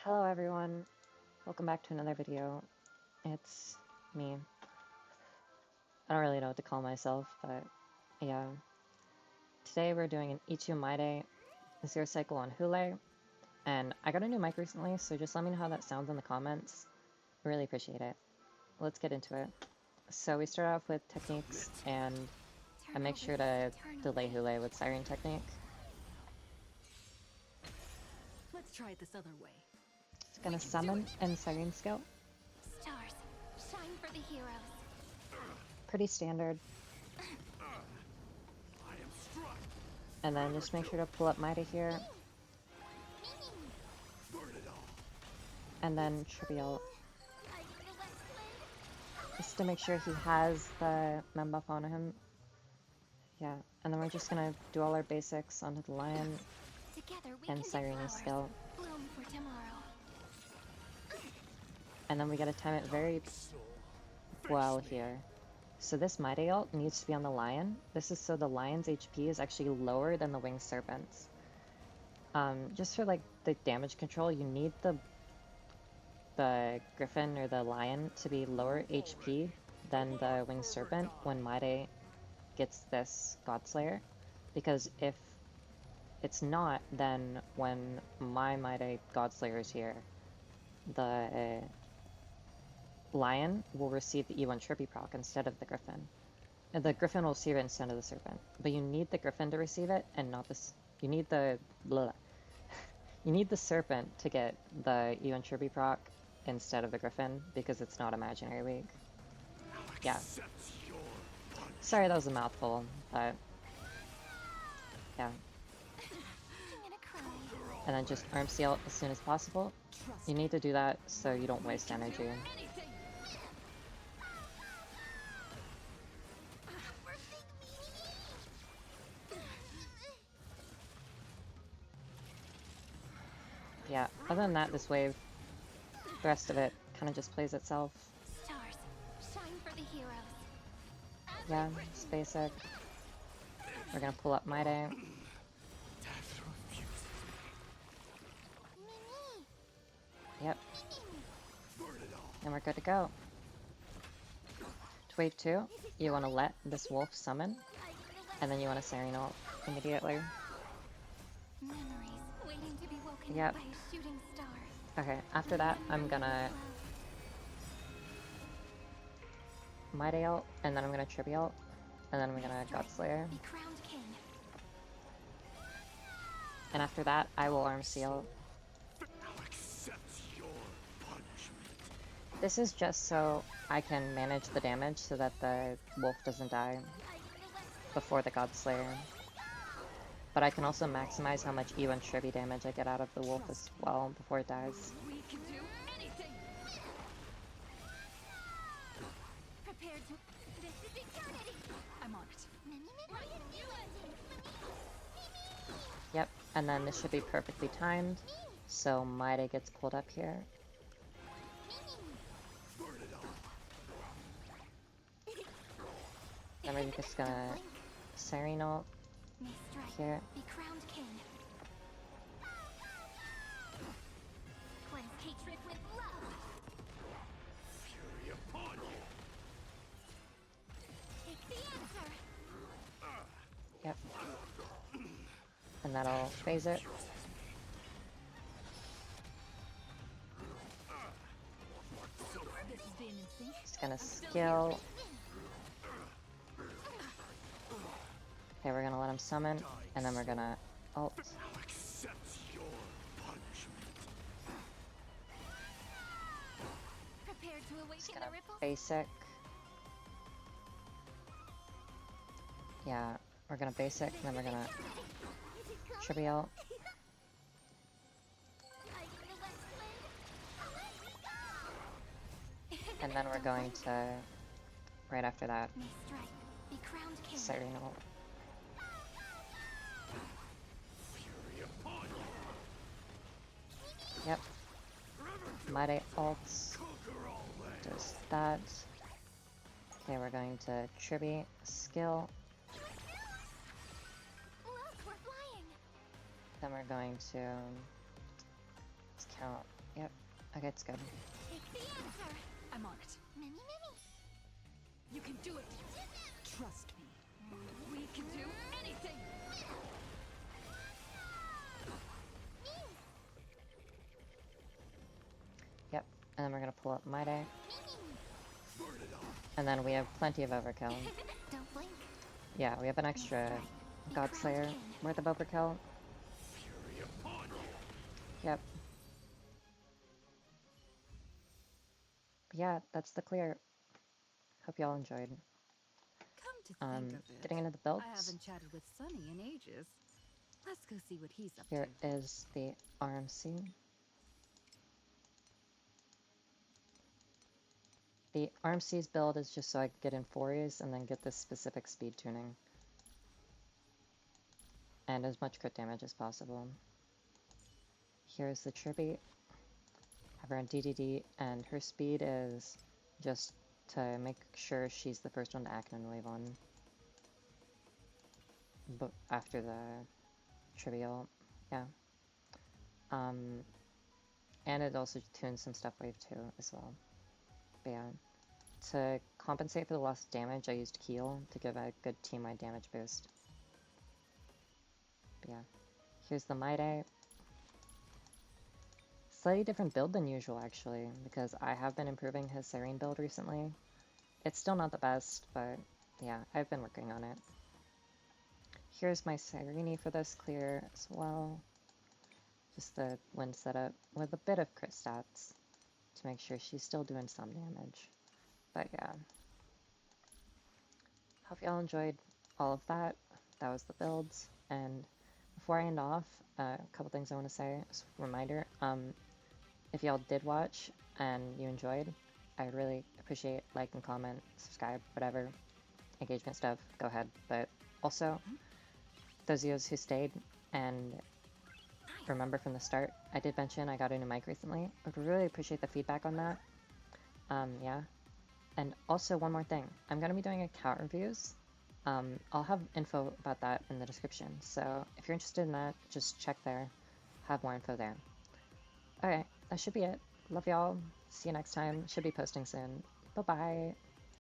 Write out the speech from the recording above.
Hello everyone, welcome back to another video. It's me. I don't really know what to call myself, but yeah. Today we're doing an E2 Mydei zero cycle on Hoolay, and I got a new mic recently, so just let me know how that sounds in the comments. I really appreciate it. Let's get into it. So we start off with techniques, and I make sure to delay Hoolay with Cyrene technique. Let's try it this other way. Just gonna summon and Cyrene skill. Stars, shine for the heroes. Pretty standard. And then just make sure to pull up Mydei here. And then Tribbie just to make sure he has the mem buff on him. Yeah, and then we're just gonna do all our basics onto the lion and Cyrene skill. Bloom for tomorrow. And then we gotta time it very well here. So this Mydei ult needs to be on the lion. This is so the lion's HP is actually lower than the winged serpent's. Just for like the damage control, you need the griffin or the lion to be lower HP than the winged serpent when Mydei gets this Godslayer, because if it's not, then when my Mydei Godslayer is here, the lion will receive the E1 Tribbie proc instead of the griffin. And the griffin will receive it instead of the serpent, but you need the griffin to receive it and not this. You need the you need the serpent to get the E1 Tribbie proc instead of the griffin because it's not imaginary weak. Yeah. Sorry, that was a mouthful, but yeah. And then just arm seal as soon as possible. You need to do that so you don't waste energy. Yeah, other than that, this wave, the rest of it kind of just plays itself. Stars, shine for the heroes. Yeah, it's basic. We're gonna pull up Mydei. Yep. And we're good to go. To wave 2, you want to let this wolf summon, and then you want to Cyrene ult immediately. Memories waiting to be woken Yep. up by a shooting star. Okay, after that, I'm gonna Mydei ult, and then I'm gonna Tribbie ult, and then I'm gonna Godslayer. Be crowned king. And after that, I will arm seal. This is just so I can manage the damage so that the wolf doesn't die before the Godslayer. But I can also maximize how much E1 Tribbie damage I get out of the wolf as well before it dies. We can do anything. Prepared to. This is eternity. I'm on it. Yep, and then this should be perfectly timed, so Mydei gets pulled up here. Then we're just gonna Cyrene ult here. Be crowned king. Cleanse hatred with love. Fury upon you. Take the answer. Yep. And that'll phase it. This is being in sync. Just gonna skill. Okay, we're gonna let him summon, and then we're gonna ult. I'll accept your punishment. Prepared to Just awaken gonna the ripples. basic. Yeah, we're gonna basic, and then we're gonna Tribbie ult. And then we're going to, right after that, May strike. Be crowned king. Cyrene ult. Fury upon you. Yep. Mydei ults. Conquer all lands. Does that. Okay, we're going to Tribbie skill. Look, we're flying. Then we're going to, let's count Yep. Okay, it's good. Take the answer. I'm on it. Mimi, Mimi. You can do it. Trust me. We can do anything. Yep. And then we're gonna pull up Mydei. Mimi. Burn it off. And then we have plenty of overkill. Don't blink. Yeah, we have an extra God Slayer worth of overkill. Fury upon you. Yep. But yeah, that's the clear. Hope y'all enjoyed. Come to think of it, Getting into the I builds. haven't chatted with Sunny in ages. Let's go see what he's up Here to. is the RMC. The RMC's build is just so I can get in 4s and then get this specific speed tuning. And as much crit damage as possible. Here's the Tribbie. Have her on DDD, and her speed is just to make sure she's the first one to act in wave 1. But after the trivial, yeah. And it also tunes some stuff wave 2 as well. But yeah, to compensate for the lost damage, I used Keel to give a good team-wide damage boost. But yeah, here's the Mydei. Slightly different build than usual, actually, because I have been improving his Cyrene build recently. It's still not the best, but yeah, I've been working on it. Here's my Cyrene for this clear as well. Just the wind setup with a bit of crit stats to make sure she's still doing some damage. But yeah. Hope y'all enjoyed all of that. That was the builds. And before I end off, a couple things I want to say. As a reminder, if y'all did watch and you enjoyed, I would really appreciate like and comment, subscribe, whatever, engagement stuff, go ahead. But also, those of you who stayed and remember from the start, I did mention I got a new mic recently. I would really appreciate the feedback on that. Yeah. And also one more thing, I'm going to be doing account reviews. I'll have info about that in the description. So if you're interested in that, just check there. Have more info there. Okay, that should be it. Love y'all. See you next time. Should be posting soon. Bye-bye.